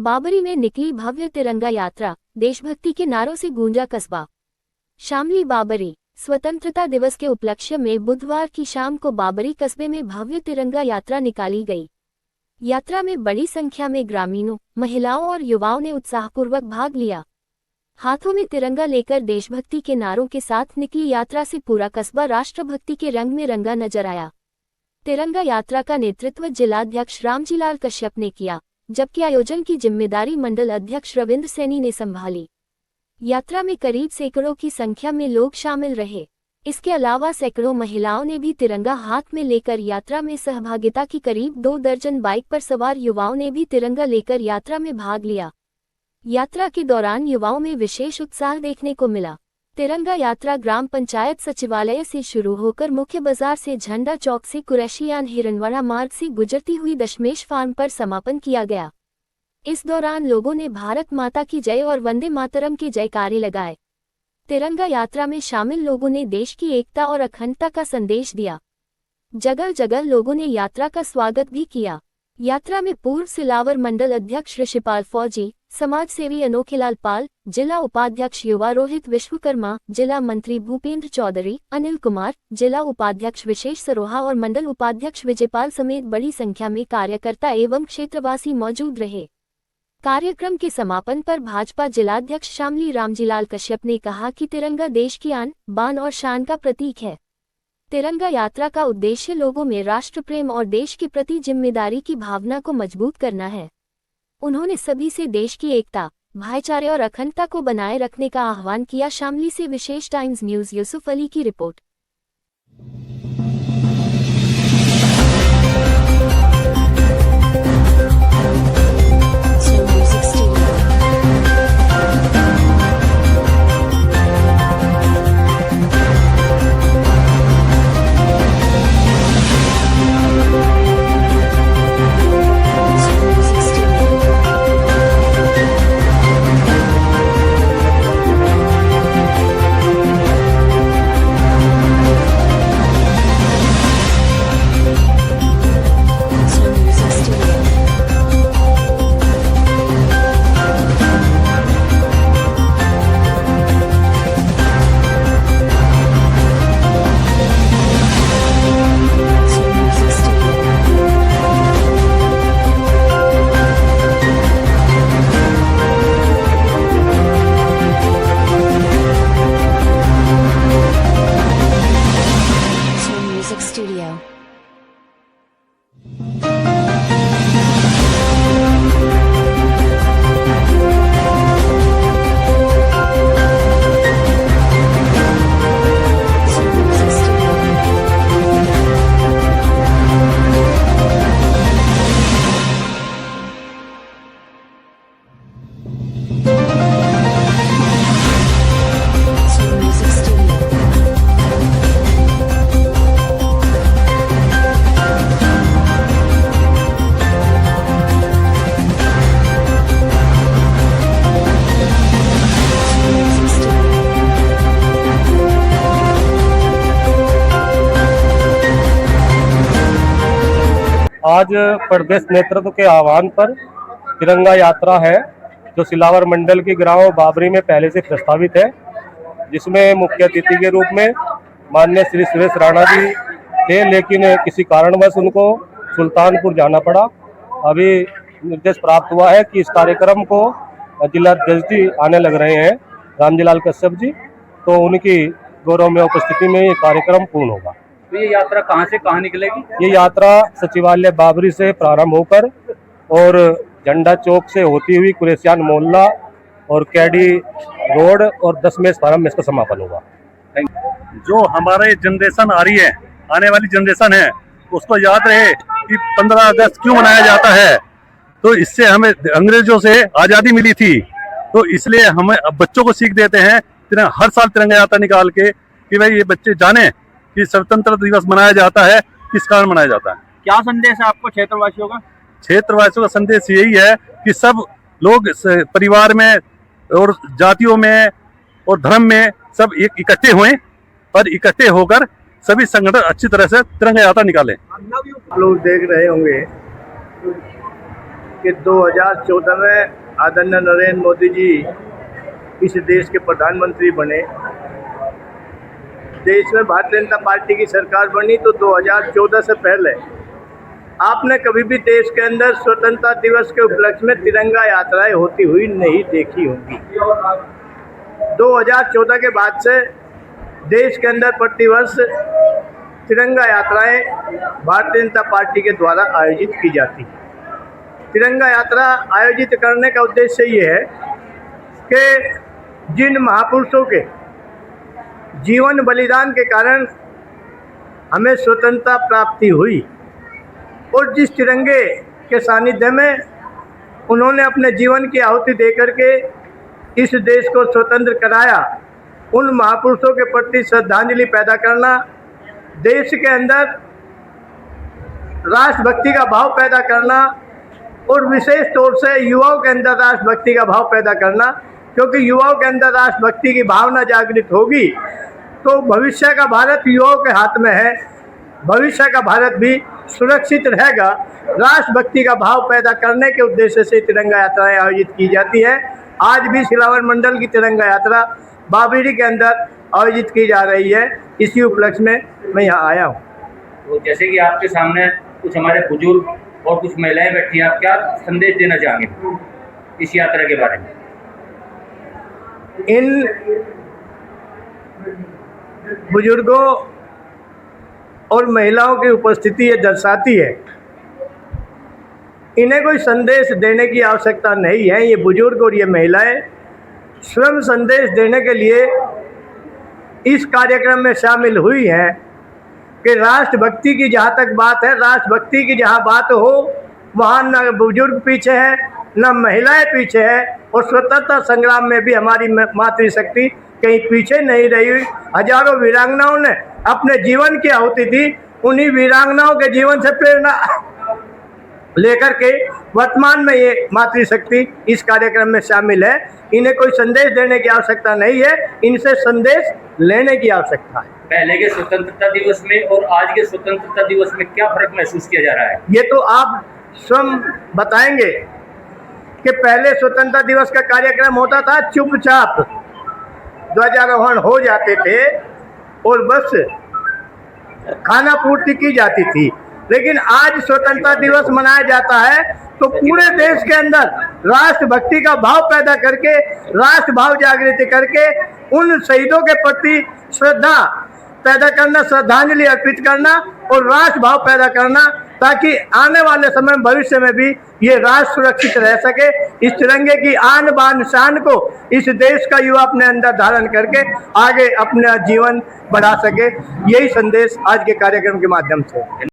बाबरी में निकली भव्य तिरंगा यात्रा, देशभक्ति के नारों से गूंजा कस्बा। शामली बाबरी स्वतंत्रता दिवस के उपलक्ष्य में बुधवार की शाम को बाबरी कस्बे में भव्य तिरंगा यात्रा निकाली गई। यात्रा में बड़ी संख्या में ग्रामीणों, महिलाओं और युवाओं ने उत्साहपूर्वक भाग लिया। हाथों में तिरंगा लेकर देशभक्ति के नारों के साथ निकली यात्रा से पूरा कस्बा राष्ट्रभक्ति के रंग में रंगा नजर आया। तिरंगा यात्रा का नेतृत्व जिलाध्यक्ष रामजीलाल कश्यप ने किया, जबकि आयोजन की जिम्मेदारी मंडल अध्यक्ष रविंद्र सैनी ने संभाली। यात्रा में करीब सैकड़ों की संख्या में लोग शामिल रहे। इसके अलावा सैकड़ों महिलाओं ने भी तिरंगा हाथ में लेकर यात्रा में सहभागिता की। करीब 2 दर्जन बाइक पर सवार युवाओं ने भी तिरंगा लेकर यात्रा में भाग लिया। यात्रा के दौरान युवाओं में विशेष उत्साह देखने को मिला। तिरंगा यात्रा ग्राम पंचायत सचिवालय से शुरू होकर मुख्य बाजार से झंडा चौक से कुरैशियान हिरनवाड़ा मार्ग से गुजरती हुई दशमेश फार्म पर समापन किया गया। इस दौरान लोगों ने भारत माता की जय और वंदे मातरम के जयकारे लगाए। तिरंगा यात्रा में शामिल लोगों ने देश की एकता और अखंडता का संदेश दिया। जगह जगह लोगों ने यात्रा का स्वागत भी किया। यात्रा में पूर्व सिलावर मंडल अध्यक्ष ऋषिपाल फौजी, समाज सेवी अनोखीलाल पाल, जिला उपाध्यक्ष युवा रोहित विश्वकर्मा, जिला मंत्री भूपेंद्र चौधरी, अनिल कुमार, जिला उपाध्यक्ष विशेष सरोहा और मंडल उपाध्यक्ष विजयपाल समेत बड़ी संख्या में कार्यकर्ता एवं क्षेत्रवासी मौजूद रहे। कार्यक्रम के समापन पर भाजपा जिलाध्यक्ष शामली रामजीलाल कश्यप ने कहा कि तिरंगा देश की आन, बान और शान का प्रतीक है। तिरंगा यात्रा का उद्देश्य लोगों में राष्ट्र प्रेम और देश के प्रति जिम्मेदारी की भावना को मजबूत करना है। उन्होंने सभी से देश की एकता, भाईचारे और अखंडता को बनाए रखने का आह्वान किया। शामली से विशेष टाइम्स न्यूज़ यूसुफ अली की रिपोर्ट। Studio. आज प्रदेश नेतृत्व के आह्वान पर तिरंगा यात्रा है, जो सिलावर मंडल की ग्राम बाबरी में पहले से प्रस्तावित है, जिसमें मुख्य अतिथि के रूप में माननीय श्री सुरेश राणा जी थे, लेकिन किसी कारणवश उनको सुल्तानपुर जाना पड़ा। अभी निर्देश प्राप्त हुआ है कि इस कार्यक्रम को जिलाध्यक्ष जी आने लग रहे हैं, रामजीलाल कश्यप जी, तो उनकी गौरव में उपस्थिति में ये कार्यक्रम पूर्ण होगा। तो ये यात्रा कहाँ से कहाँ निकलेगी? ये यात्रा सचिवालय बाबरी से प्रारंभ होकर और झंडा चौक से होती हुई कुरैशियान मोहल्ला और कैडी रोड और दशमेश फार्म में इसका समापन होगा। जो हमारे जनरेशन आ रही है, आने वाली जनरेशन है, उसको याद रहे कि 15 अगस्त क्यों मनाया जाता है। तो इससे हमें अंग्रेजों से आज़ादी मिली थी, तो इसलिए हमें बच्चों को सीख देते हैं हर साल तिरंगा यात्रा निकाल के कि भाई ये बच्चे जाने कि स्वतंत्रता दिवस मनाया जाता है, किस कारण मनाया जाता है। क्या संदेश है आपको क्षेत्रवासियों का? क्षेत्रवासियों का संदेश यही है कि सब लोग परिवार में और जातियों में और धर्म में सब एक इकट्ठे हुए और इकट्ठे होकर सभी संगठन अच्छी तरह से तिरंगा यात्रा निकालें। लोग देख रहे होंगे कि 2014 में आदरणीय नरेंद्र मोदी जी इस देश के प्रधानमंत्री बने। देश में भारतीय जनता पार्टी की सरकार बनी तो 2014 से पहले आपने कभी भी देश के अंदर स्वतंत्रता दिवस के उपलक्ष्य में तिरंगा यात्राएं होती हुई नहीं देखी होंगी। 2014 के बाद से देश के अंदर प्रतिवर्ष तिरंगा यात्राएं भारतीय जनता पार्टी के द्वारा आयोजित की जाती है। तिरंगा यात्रा आयोजित करने का उद्देश्य ये है कि जिन महापुरुषों के जीवन बलिदान के कारण हमें स्वतंत्रता प्राप्ति हुई और जिस तिरंगे के सानिध्य में उन्होंने अपने जीवन की आहुति देकर के इस देश को स्वतंत्र कराया, उन महापुरुषों के प्रति श्रद्धांजलि पैदा करना, देश के अंदर राष्ट्रभक्ति का भाव पैदा करना और विशेष तौर से युवाओं के अंदर राष्ट्रभक्ति का भाव पैदा करना, क्योंकि युवाओं के अंदर राष्ट्रभक्ति की भावना जागृत होगी तो भविष्य का भारत युवाओं के हाथ में है, भविष्य का भारत भी सुरक्षित रहेगा। राष्ट्रभक्ति का भाव पैदा करने के उद्देश्य से तिरंगा यात्राएं आयोजित की जाती है। आज भी सिलावर मंडल की तिरंगा यात्रा बाबरी के अंदर आयोजित की जा रही है। इसी उपलक्ष्य में मैं यहाँ आया हूँ। तो जैसे कि आपके सामने कुछ हमारे बुजुर्ग और कुछ महिलाएं बैठी हैं, आप क्या संदेश देना चाहेंगे इस यात्रा के बारे में? इन बुजुर्गों और महिलाओं की उपस्थिति ये दर्शाती है, इन्हें कोई संदेश देने की आवश्यकता नहीं है। ये बुजुर्ग और ये महिलाएं स्वयं संदेश देने के लिए इस कार्यक्रम में शामिल हुई हैं कि राष्ट्रभक्ति की जहाँ तक बात है, राष्ट्रभक्ति की जहाँ बात हो वहाँ न बुजुर्ग पीछे है न महिलाएं पीछे है, और स्वतंत्रता संग्राम में भी हमारी मातृशक्ति कहीं पीछे नहीं रही हुई। हजारों वीरांगनाओं ने अपने जीवन की आहुति दी, उन्हीं वीरांगनाओं के जीवन से प्रेरणा लेकर के वर्तमान में ये मातृशक्ति इस कार्यक्रम में शामिल है। इन्हें कोई संदेश देने की आवश्यकता नहीं है, इनसे संदेश लेने की आवश्यकता है। पहले के स्वतंत्रता दिवस में और आज के स्वतंत्रता दिवस में क्या फर्क महसूस किया जा रहा है? ये तो आप स्वयं बताएंगे कि पहले स्वतंत्रता दिवस का कार्यक्रम होता था, चुपचाप ध्वजारोहण हो जाते थे और बस खाना पूर्ति की जाती थी। लेकिन आज स्वतंत्रता दिवस मनाया जाता है तो पूरे देश के अंदर राष्ट्रभक्ति का भाव पैदा करके, राष्ट्र भाव जागृति करके उन शहीदों के प्रति श्रद्धा पैदा करना, श्रद्धांजलि अर्पित करना और राष्ट्र भाव पैदा करना, ताकि आने वाले समय भविष्य में भी ये राष्ट्र सुरक्षित रह सके। इस तिरंगे की आन बान शान को इस देश का युवा अपने अंदर धारण करके आगे अपना जीवन बढ़ा सके, यही संदेश आज के कार्यक्रम के माध्यम से।